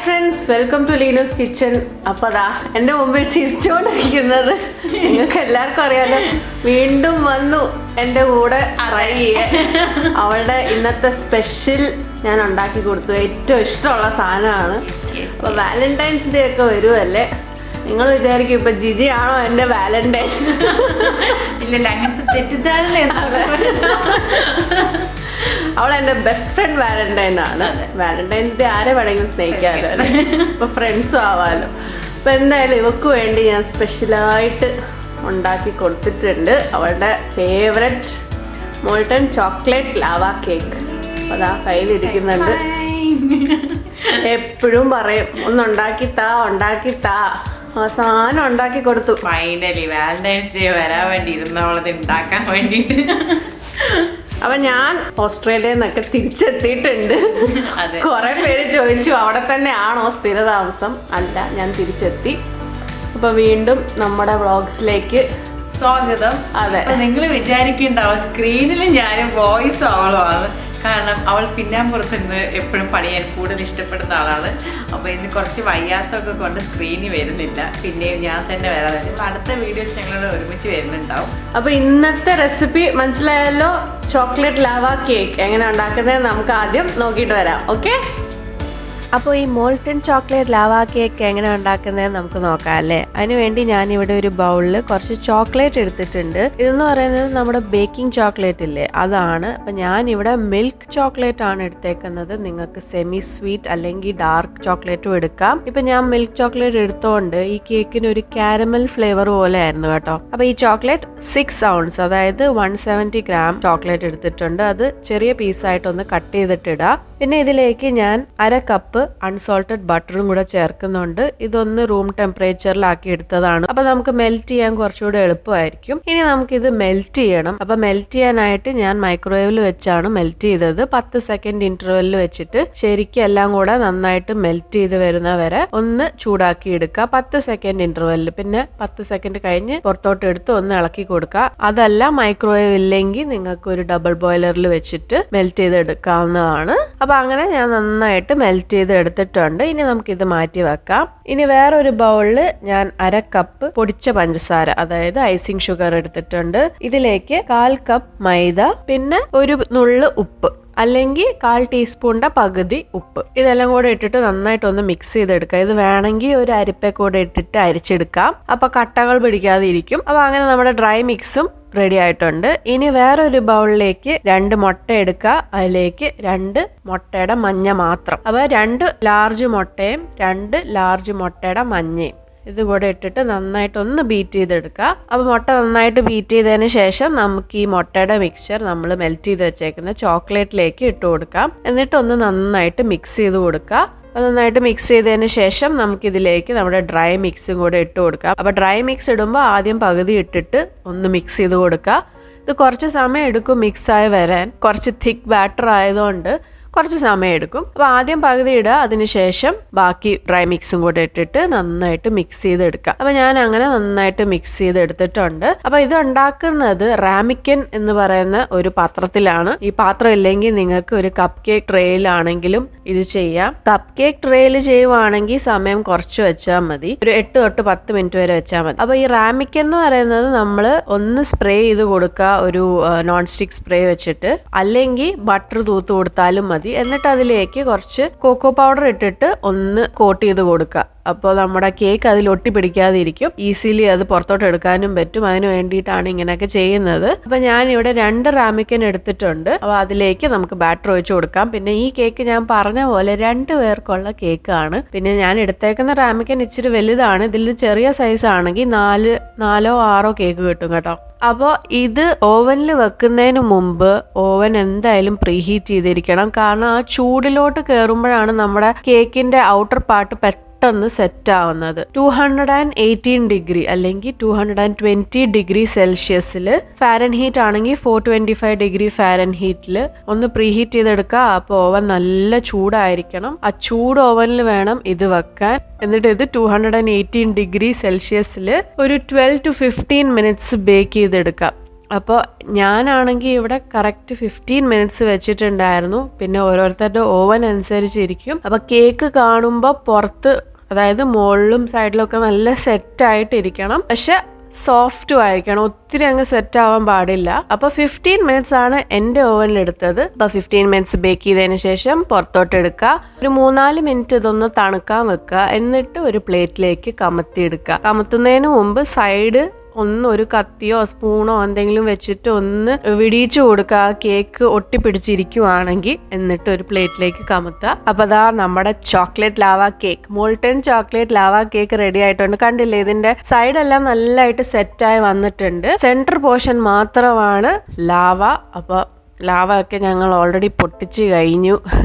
Friends, welcome to Leeno's kitchen. അപ്പോൾ അതാ എൻ്റെ മുമ്പിൽ ചിരിച്ചുകൊണ്ടിരിക്കുന്നത് നിങ്ങൾക്ക് എല്ലാവർക്കും അറിയാലോ, വീണ്ടും വന്നു എൻ്റെ കൂടെ ട്രൈ ചെയ്യാൻ. അവളുടെ ഇന്നത്തെ സ്പെഷ്യൽ ഞാൻ ഉണ്ടാക്കി കൊടുത്തു. ഏറ്റവും ഇഷ്ടമുള്ള സാധനമാണ്. അപ്പോൾ വാലന്റൈൻസ് ഡേ ഒക്കെ വരുമല്ലേ, നിങ്ങൾ വിചാരിക്കും ഇപ്പൊ ജിജി ആണോ എൻ്റെ വാലന്റൈൻ? ഇല്ലല്ല, അങ്ങനത്തെ തെറ്റിദ്ധാരണ. അവൾ എൻ്റെ ബെസ്റ്റ് ഫ്രണ്ട് വാലന്റൈൻ ആണ്. വാലന്റൈൻസ് ഡേ ആരെ വേണമെങ്കിലും സ്നേഹിക്കാമല്ലോ, ഇപ്പൊ ഫ്രണ്ട്സും ആവാമല്ലോ. അപ്പൊ എന്തായാലും ഇവക്ക് വേണ്ടി ഞാൻ സ്പെഷ്യലായിട്ട് ഉണ്ടാക്കി കൊടുത്തിട്ടുണ്ട്. അവളുടെ favourite molten chocolate lava cake. അപ്പൊ അതാ കയ്യിലിരിക്കുന്നുണ്ട്. എപ്പോഴും പറയും ഉണ്ടാക്കി താ. അവസാനം ഉണ്ടാക്കി കൊടുത്തു. ഫൈനലി വാലന്റൈൻസ് ഡേ വരാൻ വേണ്ടി ഇരുന്നവളത് ഉണ്ടാക്കാൻ വേണ്ടിട്ട്. അപ്പൊ ഞാൻ ഓസ്ട്രേലിയയിൽ നിന്നൊക്കെ തിരിച്ചെത്തിയിട്ടുണ്ട്. കുറെ പേര് ചോദിച്ചു അവിടെ തന്നെ ആണോ സ്ഥിരതാമസം? അല്ല, ഞാൻ തിരിച്ചെത്തി. അപ്പൊ വീണ്ടും നമ്മുടെ വ്ളോഗ്സിലേക്ക് സ്വാഗതം. അതെ, നിങ്ങൾ വിചാരിക്കണ്ടാവും സ്ക്രീനിൽ ഞാനും വോയിസ് അവളുമാണ്. കാരണം അവൾ പിന്നാമ്പുറത്തുനിന്ന് എപ്പോഴും പണിയാൻ കൂടുതൽ ഇഷ്ടപ്പെടുന്ന ആളാണ്. അപ്പോൾ ഇന്ന് കുറച്ച് വയ്യാത്തൊക്കെ കൊണ്ട് സ്ക്രീനിൽ വരുന്നില്ല. പിന്നെയും ഞാൻ തന്നെ വരാതെ അടുത്ത വീഡിയോസ് ഞങ്ങൾ ഒരുമിച്ച് വരുന്നുണ്ടാവും. അപ്പോൾ ഇന്നത്തെ റെസിപ്പി മനസ്സിലായല്ലോ, ചോക്ലേറ്റ് ലാവ കേക്ക് എങ്ങനെ ഉണ്ടാക്കുന്നത് നമുക്ക് ആദ്യം നോക്കിയിട്ട് വരാം. ഓക്കെ, അപ്പോൾ ഈ മോൾട്ടൺ ചോക്ലേറ്റ് ലാവ കേക്ക് എങ്ങനെ ഉണ്ടാക്കുന്നത് നമുക്ക് നോക്കാം അല്ലേ. അതിനുവേണ്ടി ഞാനിവിടെ ഒരു ബൗളിൽ കുറച്ച് ചോക്ലേറ്റ് എടുത്തിട്ടുണ്ട്. ഇതെന്ന് പറയുന്നത് നമ്മുടെ ബേക്കിംഗ് ചോക്ലേറ്റ് ഇല്ലേ, അതാണ്. അപ്പം ഞാനിവിടെ മിൽക്ക് ചോക്ലേറ്റ് ആണ് എടുത്തേക്കുന്നത്. നിങ്ങൾക്ക് സെമി സ്വീറ്റ് അല്ലെങ്കിൽ ഡാർക്ക് ചോക്ലേറ്റും എടുക്കാം. ഇപ്പം ഞാൻ മിൽക്ക് ചോക്ലേറ്റ് എടുത്തോണ്ട് ഈ കേക്കിന് ഒരു കാരമൽ ഫ്ലേവർ പോലെ ആയിരുന്നു കേട്ടോ. അപ്പോൾ ഈ ചോക്ലേറ്റ് 6 ounce, അതായത് 170 gram ചോക്ലേറ്റ് എടുത്തിട്ടുണ്ട്. അത് ചെറിയ പീസായിട്ടൊന്ന് കട്ട് ചെയ്തിട്ടിടാം. പിന്നെ ഇതിലേക്ക് ഞാൻ 1/2 കപ്പ് അൺസോൾട്ടഡ് ബട്ടറും കൂടെ ചേർക്കുന്നുണ്ട്. ഇതൊന്ന് റൂം ടെമ്പറേച്ചറിലാക്കി എടുത്തതാണ്. അപ്പൊ നമുക്ക് മെൽറ്റ് ചെയ്യാൻ കുറച്ചുകൂടെ എളുപ്പമായിരിക്കും. ഇനി നമുക്കിത് മെൽറ്റ് ചെയ്യണം. അപ്പൊ മെൽറ്റ് ചെയ്യാനായിട്ട് ഞാൻ മൈക്രോവേവിൽ വെച്ചാണ് മെൽറ്റ് ചെയ്തത്. 10 സെക്കൻഡ് ഇന്റർവെല്ലിൽ വെച്ചിട്ട് ശരിക്കും എല്ലാം കൂടെ നന്നായിട്ട് മെൽറ്റ് ചെയ്ത് വരുന്ന വരെ ഒന്ന് ചൂടാക്കി എടുക്കുക. 10 സെക്കൻഡ് ഇന്റർവെല്ലിൽ. പിന്നെ 10 സെക്കൻഡ് കഴിഞ്ഞ് പുറത്തോട്ട് എടുത്ത് ഒന്ന് ഇളക്കി കൊടുക്കുക. അതല്ല മൈക്രോവേവ് ഇല്ലെങ്കിൽ നിങ്ങൾക്ക് ഒരു ഡബിൾ ബോയിലറിൽ വെച്ചിട്ട് മെൽറ്റ് ചെയ്ത് എടുക്കാവുന്നതാണ്. അപ്പൊ അങ്ങനെ ഞാൻ നന്നായിട്ട് മെൽറ്റ് ചെയ്ത് എടുത്തിട്ടുണ്ട്. ഇനി നമുക്കിത് മാറ്റി വെക്കാം. ഇനി വേറൊരു ബൗളിൽ ഞാൻ 1/2 കപ്പ് പൊടിച്ച പഞ്ചസാര, അതായത് ഐസിങ് ഷുഗർ എടുത്തിട്ടുണ്ട്. ഇതിലേക്ക് 1/4 കപ്പ് മൈദ, പിന്നെ ഒരു നുള്ള് ഉപ്പ്, അല്ലെങ്കിൽ 1/4 ടീസ്പൂണിന്റെ പകുതി ഉപ്പ്. ഇതെല്ലാം കൂടെ ഇട്ടിട്ട് നന്നായിട്ടൊന്ന് മിക്സ് ചെയ്തെടുക്കുക. ഇത് വേണമെങ്കിൽ ഒരു അരിപ്പ കൂടെ ഇട്ടിട്ട് അരിച്ചെടുക്കാം. അപ്പൊ കട്ടകൾ പിടിക്കാതെ ഇരിക്കും. അപ്പൊ അങ്ങനെ നമ്മുടെ ഡ്രൈ മിക്സും റെഡി ആയിട്ടുണ്ട്. ഇനി വേറൊരു ബൗളിലേക്ക് 2 മുട്ട എടുക്കുക. അതിലേക്ക് 2 മുട്ടയുടെ മഞ്ഞ മാത്രം. അപ്പൊ 2 ലാർജ് മുട്ടയും 2 ലാർജ് മുട്ടയുടെ മഞ്ഞയും ഇതുകൂടെ ഇട്ടിട്ട് നന്നായിട്ടൊന്ന് ബീറ്റ് ചെയ്തെടുക്കുക. അപ്പോൾ മുട്ട നന്നായിട്ട് ബീറ്റ് ചെയ്തതിന് ശേഷം നമുക്ക് ഈ മുട്ടയുടെ മിക്സ്ചർ നമ്മൾ മെൽറ്റ് ചെയ്ത് വെച്ചേക്കുന്ന ചോക്ലേറ്റിലേക്ക് ഇട്ട് കൊടുക്കാം. എന്നിട്ടൊന്ന് നന്നായിട്ട് മിക്സ് ചെയ്ത് കൊടുക്കുക. അത് നന്നായിട്ട് മിക്സ് ചെയ്തതിന് ശേഷം നമുക്കിതിലേക്ക് നമ്മുടെ ഡ്രൈ മിക്സും കൂടെ ഇട്ട് കൊടുക്കാം. അപ്പോൾ ഡ്രൈ മിക്സ് ഇടുമ്പോൾ ആദ്യം പകുതി ഇട്ടിട്ട് ഒന്ന് മിക്സ് ചെയ്ത് കൊടുക്കുക. ഇത് കുറച്ച് സമയം എടുക്കും മിക്സായി വരാൻ. കുറച്ച് തിക്ക് ബാറ്റർ ആയതുകൊണ്ട് കുറച്ച് സമയം എടുക്കും. അപ്പോൾ ആദ്യം പകുതി ഇടുക, അതിനുശേഷം ബാക്കി ഡ്രൈ മിക്സും കൂടെ ഇട്ടിട്ട് നന്നായിട്ട് മിക്സ് ചെയ്തെടുക്കുക. അപ്പോൾ ഞാൻ അങ്ങനെ നന്നായിട്ട് മിക്സ് ചെയ്തെടുത്തിട്ടുണ്ട്. അപ്പോൾ ഇത് ഉണ്ടാക്കുന്നത് റാമിക്കൻ എന്ന് പറയുന്ന ഒരു പാത്രത്തിലാണ്. ഈ പാത്രം ഇല്ലെങ്കിൽ നിങ്ങൾക്ക് ഒരു കപ്പ് കേക്ക് ട്രേയിലാണെങ്കിലും ഇത് ചെയ്യാം. കപ്പ് കേക്ക് ട്രേയിൽ ചെയ്യുവാണെങ്കിൽ സമയം കുറച്ച് വെച്ചാൽ മതി. ഒരു 8 തൊട്ട് 10 മിനിറ്റ് വരെ വെച്ചാൽ മതി. അപ്പോൾ ഈ റാമിക്കൻ എന്ന് പറയുന്നത് നമ്മൾ ഒന്ന് സ്പ്രേ ചെയ്ത് കൊടുക്കുക, ഒരു നോൺ സ്റ്റിക്ക് സ്പ്രേ വെച്ചിട്ട്, അല്ലെങ്കിൽ ബട്ടർ തൂത്ത് കൊടുത്താലും മതി. എന്നിട്ട് അതിലേക്ക് കുറച്ച് കോക്കോ പൗഡർ ഇട്ടിട്ട് ഒന്ന് കോട്ട് ചെയ്ത് കൊടുക്കുക. അപ്പോൾ നമ്മുടെ കേക്ക് അതിൽ ഒട്ടിപ്പിടിക്കാതെ ഇരിക്കും. ഈസിലി അത് പുറത്തോട്ട് എടുക്കാനും പറ്റും. അതിന് വേണ്ടിയിട്ടാണ് ഇങ്ങനെയൊക്കെ ചെയ്യുന്നത്. അപ്പോൾ ഞാനിവിടെ 2 റാമിക്കൻ എടുത്തിട്ടുണ്ട്. അപ്പോൾ അതിലേക്ക് നമുക്ക് ബാറ്റർ ഒഴിച്ച് കൊടുക്കാം. പിന്നെ ഈ കേക്ക് ഞാൻ പറഞ്ഞ പോലെ 2 പേർക്കുള്ള കേക്കാണ്. പിന്നെ ഞാൻ എടുത്തേക്കുന്ന റാമിക്കൻ ഇച്ചിരി വലുതാണ്. ഇതിൽ ചെറിയ സൈസ് ആണെങ്കിൽ 4 or 6 കേക്ക് കിട്ടും കേട്ടോ. അപ്പോൾ ഇത് ഓവനിൽ വെക്കുന്നതിന് മുമ്പ് ഓവൻ എന്തായാലും പ്രീഹീറ്റ് ചെയ്തിരിക്കണം. കാരണം ആ ചൂടിലോട്ട് കയറുമ്പോഴാണ് നമ്മുടെ കേക്കിന്റെ ഔട്ടർ പാർട്ട് പെട്ടെന്ന് സെറ്റ് ആവുന്നത്. 218 ഡിഗ്രി അല്ലെങ്കിൽ 220 ഡിഗ്രി സെൽഷ്യസിൽ, ഫാരൻഹീറ്റ് ആണെങ്കിൽ 425 ഡിഗ്രി ഫാരൻഹീറ്റിൽ ഒന്ന് പ്രീഹീറ്റ് ചെയ്തെടുക്കുക. അപ്പോൾ ഓവൻ നല്ല ചൂടായിരിക്കണം. ആ ചൂട് ഓവനിൽ വേണം ഇത് വെക്കാൻ. എന്നിട്ട് ഇത് 218 ഡിഗ്രി സെൽഷ്യസിൽ ഒരു 12 to 15 മിനിറ്റ്സ് ബേക്ക് ചെയ്തെടുക്കാം. അപ്പോൾ ഞാനാണെങ്കിൽ ഇവിടെ കറക്റ്റ് 15 മിനിറ്റ്സ് വെച്ചിട്ടുണ്ടായിരുന്നു. പിന്നെ ഓരോരുത്തരുടെ ഓവൻ അനുസരിച്ചിരിക്കും. അപ്പോൾ കേക്ക് കാണുമ്പോൾ പുറത്ത്, അതായത് മുകളിലും സൈഡിലും ഒക്കെ നല്ല സെറ്റായിട്ടിരിക്കണം. പക്ഷെ സോഫ്റ്റും ആയിരിക്കണം, ഒത്തിരി അങ്ങ് സെറ്റ് ആവാൻ പാടില്ല. അപ്പോൾ 15 മിനിറ്റ്സ് ആണ് എൻ്റെ ഓവനിൽ എടുത്തത്. അപ്പോൾ 15 മിനിറ്റ്സ് ബേക്ക് ചെയ്തതിന് ശേഷം പുറത്തോട്ട് എടുക്കുക. ഒരു 3-4 മിനിറ്റ് ഇതൊന്ന് തണുക്കാൻ വെക്കുക. എന്നിട്ട് ഒരു പ്ലേറ്റിലേക്ക് കമത്തിയെടുക്കുക. കമത്തുന്നതിന് മുമ്പ് സൈഡ് ഒന്ന് ഒരു കത്തിയോ സ്പൂണോ എന്തെങ്കിലും വെച്ചിട്ട് ഒന്ന് വിടിയിച്ചു കൊടുക്കുക. കേക്ക് ഒട്ടിപ്പിടിച്ചിരിക്കുവാണെങ്കിൽ. എന്നിട്ട് ഒരു പ്ലേറ്റിലേക്ക് കമത്തുക. അപ്പോൾ അതാ നമ്മുടെ chocolate lava cake, molten chocolate lava cake ready ആയിട്ടുണ്ട്. കണ്ടില്ലേ, ഇതിന്റെ സൈഡെല്ലാം നല്ലതായിട്ട് സെറ്റായി വന്നിട്ടുണ്ട്. സെൻറ്റർ പോർഷൻ മാത്രമാണ് ലാവ. അപ്പോൾ ലാവ ഒക്കെ ഞങ്ങൾ ഓൾറെഡി പൊട്ടിച്ച് കഴിഞ്ഞു.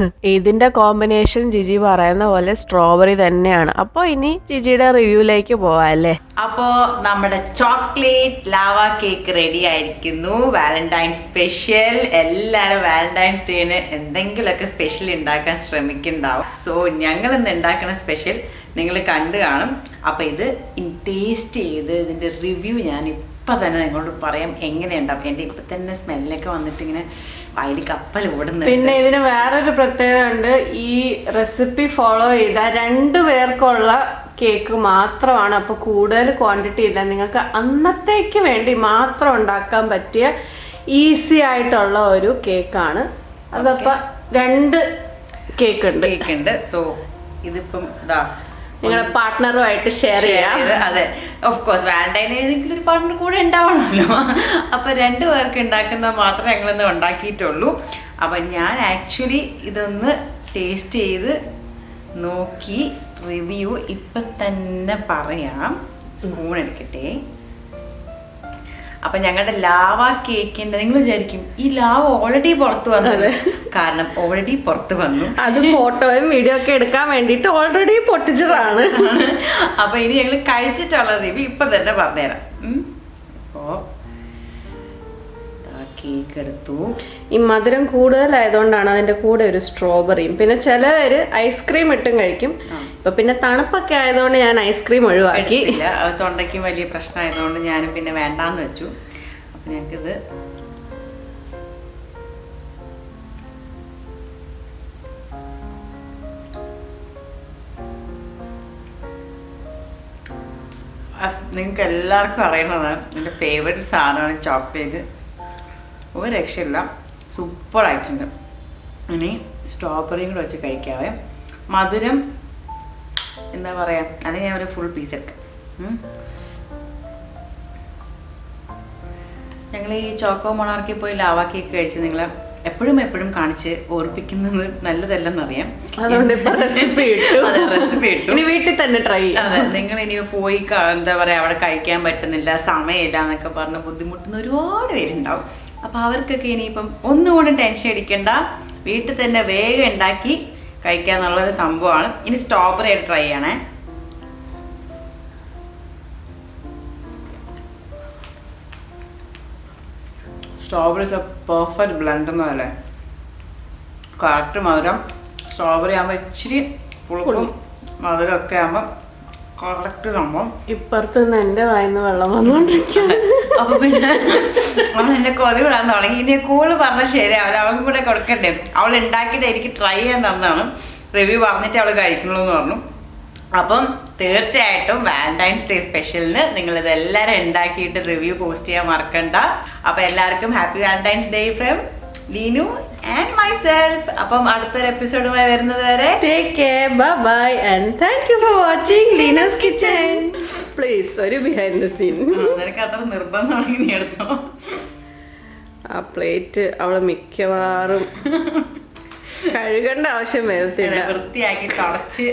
ഇതിന്റെ കോമ്പിനേഷൻ ജിജി പറയുന്ന പോലെ സ്ട്രോബെറി തന്നെയാണ്. അപ്പോൾ ഇനി ജിജിയുടെ റിവ്യൂയിലേക്ക് പോവാം അല്ലേ. അപ്പോ നമ്മുടെ ചോക്ലേറ്റ് ലാവ കേക്ക് റെഡി ആയിരിക്കുന്നു. Valentine special. എല്ലാവരും വാലന്റൈൻസ് ഡേന് എന്തെങ്കിലുമൊക്കെ സ്പെഷ്യൽ ഉണ്ടാക്കാൻ ശ്രമിക്കുന്നുണ്ടാവും. സോ ഞങ്ങൾ ഇന്ന് ഉണ്ടാക്കുന്ന സ്പെഷ്യൽ നിങ്ങൾ കണ്ടു കാണും. അപ്പൊ ഇത് ടേസ്റ്റ് ചെയ്ത് ഇതിന്റെ റിവ്യൂ ഞാൻ ഇപ്പം തന്നെ നിങ്ങളോട് പറയാം എങ്ങനെയുണ്ടാവും. എൻ്റെ ഇപ്പം തന്നെ സ്മെല്ലൊക്കെ വന്നിട്ട് ഇങ്ങനെ വായിൽ കപ്പൽ ഓടുന്നു. പിന്നെ ഇതിന് വേറൊരു പ്രത്യേകത ഉണ്ട്. ഈ റെസിപ്പി ഫോളോ ചെയ്ത 2 പേർക്കുള്ള കേക്ക് മാത്രമാണ്. അപ്പോൾ കൂടുതൽ ക്വാണ്ടിറ്റി ഇല്ല. നിങ്ങൾക്ക് അന്നത്തേക്ക് വേണ്ടി മാത്രം ഉണ്ടാക്കാൻ പറ്റിയ ഈസി ആയിട്ടുള്ള ഒരു കേക്കാണ്. അതപ്പോൾ 2 കേക്ക് ഉണ്ട്. സോ ഇതിപ്പം ഇതാ നിങ്ങളുടെ പാർട്ട്ണറുമായിട്ട് ഷെയർ ചെയ്യാം. അതെ, ഓഫ് കോഴ്സ് വാലന്റൈൻ ഏതെങ്കിലും ഒരു പാർട്ട്ണർ കൂടെ ഉണ്ടാവണമല്ലോ. അപ്പൊ 2 പേർക്ക് ഉണ്ടാക്കുന്നത് മാത്രമേ ഞങ്ങളിന്ന് ഉണ്ടാക്കിയിട്ടുള്ളൂ. അപ്പൊ ഞാൻ ആക്ച്വലി ഇതൊന്ന് ടേസ്റ്റ് ചെയ്ത് നോക്കി റിവ്യൂ ഇപ്പൊ തന്നെ പറയാം. സ്പൂൺ എടുക്കട്ടെ. അപ്പൊ ഞങ്ങളുടെ ലാവ കേക്കിന്റെ നിങ്ങൾ വിചാരിക്കും ഈ ലാവ ഓൾറെഡി പുറത്തു വന്നത്. കാരണം ഓൾറെഡി പുറത്തു വന്നു. അത് ഫോട്ടോയും വീഡിയോ ഒക്കെ എടുക്കാൻ വേണ്ടിട്ട് ഓൾറെഡി പൊട്ടിച്ചതാണ്. അപ്പൊ ഇനി ഞങ്ങൾ കഴിച്ചിട്ടുള്ള റിവ്യൂ ഇപ്പൊ തന്നെ പറഞ്ഞുതരാം. അപ്പോ കേക്ക് എടുത്തു. ഈ മധുരം കൂടുതലായതുകൊണ്ടാണ് അതിന്റെ കൂടെ ഒരു സ്ട്രോബെറിയും, പിന്നെ ചിലവര് ഐസ്ക്രീം ഇട്ടും കഴിക്കും. ഇപ്പൊ പിന്നെ തണുപ്പൊക്കെ ആയതുകൊണ്ട് ഞാൻ ഐസ്ക്രീം ഒഴിവാക്കി. തൊണ്ടയ്ക്ക് വലിയ പ്രശ്നമായതുകൊണ്ട് ഞാനും പിന്നെ വേണ്ടാന്ന് വെച്ചു. അപ്പൊ ഞങ്ങൾക്കിത് നിങ്ങൾക്ക് എല്ലാവർക്കും അറിയണതാണ് എൻ്റെ ഫേവറേറ്റ് സാധനമാണ് ചോക്ലേറ്റ്. ഒരു രക്ഷയില്ല, സൂപ്പറായിട്ടുണ്ട്. ഇനി സ്ട്രോബെറിയും കൂടെ വെച്ച് കഴിക്കാവേ. മധുരം എന്താ പറയുക, അത് ഞാൻ ഒരു ഫുൾ പീസ് എടുക്കാം. ഞങ്ങൾ ഈ ചോക്കോ മൊണാർക്കിൽ പോയി ലാവ കേക്ക് കഴിച്ച് നിങ്ങളെ എപ്പോഴും കാണിച്ച് ഓർപ്പിക്കുന്നത് നല്ലതല്ലെന്നറിയാം. റെസിപ്പി ഇട്ടു. വീട്ടിൽ തന്നെ ട്രൈ. അതെ, നിങ്ങൾ ഇനി പോയി എന്താ പറയാ അവിടെ കഴിക്കാൻ പറ്റുന്നില്ല, സമയമില്ല എന്നൊക്കെ പറഞ്ഞ് ബുദ്ധിമുട്ടുന്ന ഒരുപാട് പേരുണ്ടാവും. അപ്പൊ അവർക്കൊക്കെ ഇനിയിപ്പം ഒന്നുകൊണ്ടും ടെൻഷൻ അടിക്കണ്ട, വീട്ടിൽ തന്നെ വേഗം ഉണ്ടാക്കി കഴിക്കാന്നുള്ളൊരു സംഭവമാണ്. ഇനി സ്ട്രോബെറി ആയിട്ട് ട്രൈ ചെയ്യണേ. Strawberry is A perfect blend എന്നല്ലേ. കറക്റ്റ് മധുരം. സ്ട്രോബെറി ആകുമ്പോൾ ഇച്ചിരി പുളുപ്പും മധുരമൊക്കെ ആകുമ്പോൾ കറക്റ്റ് സംഭവം. ഇപ്പുറത്തുനിന്ന് എൻ്റെ വായിന്ന് വെള്ളം വന്നുകൊണ്ടിരിക്കും. അപ്പൊ പിന്നെ അവൾ എന്നെ കൊതി വിടാൻ തുടങ്ങി. ഇനി കൂള് പറഞ്ഞാൽ ശരിയാവില്ല, അവൾക്കും കൂടെ കൊടുക്കണ്ടേ. അവൾ ഉണ്ടാക്കിയിട്ട് എനിക്ക് ട്രൈ ചെയ്യാൻ തന്നതാണ്. റിവ്യൂ പറഞ്ഞിട്ട് അവൾ കഴിക്കണുള്ളൂ എന്ന് പറഞ്ഞു. അപ്പം തീർച്ചയായിട്ടും വാലന്റൈൻസ് ഡേ സ്പെഷ്യലിന് നിങ്ങളിത് എല്ലാവരും ഉണ്ടാക്കിയിട്ട് റിവ്യൂ പോസ്റ്റ് ചെയ്യാൻ മറക്കണ്ട. അപ്പൊ എല്ലാവർക്കും happy valentine's day from Leenu and myself. അപ്പം അടുത്തൊരു എപ്പിസോഡുമായി വരുന്നത് വരെ take care, bye and thank you for watching Leena's kitchen. Please ഒരു ബിഹൈൻഡ് ദ സീൻ. നിനക്ക് അത്ര നിർബന്ധമാണെങ്കിൽ നീ എടുത്തോ. ആ പ്ലേറ്റ് അവള് മിക്കവാറും കഴുകേണ്ട ആവശ്യം വരത്തില്ല. വൃത്തിയാക്കി തുടച്ച്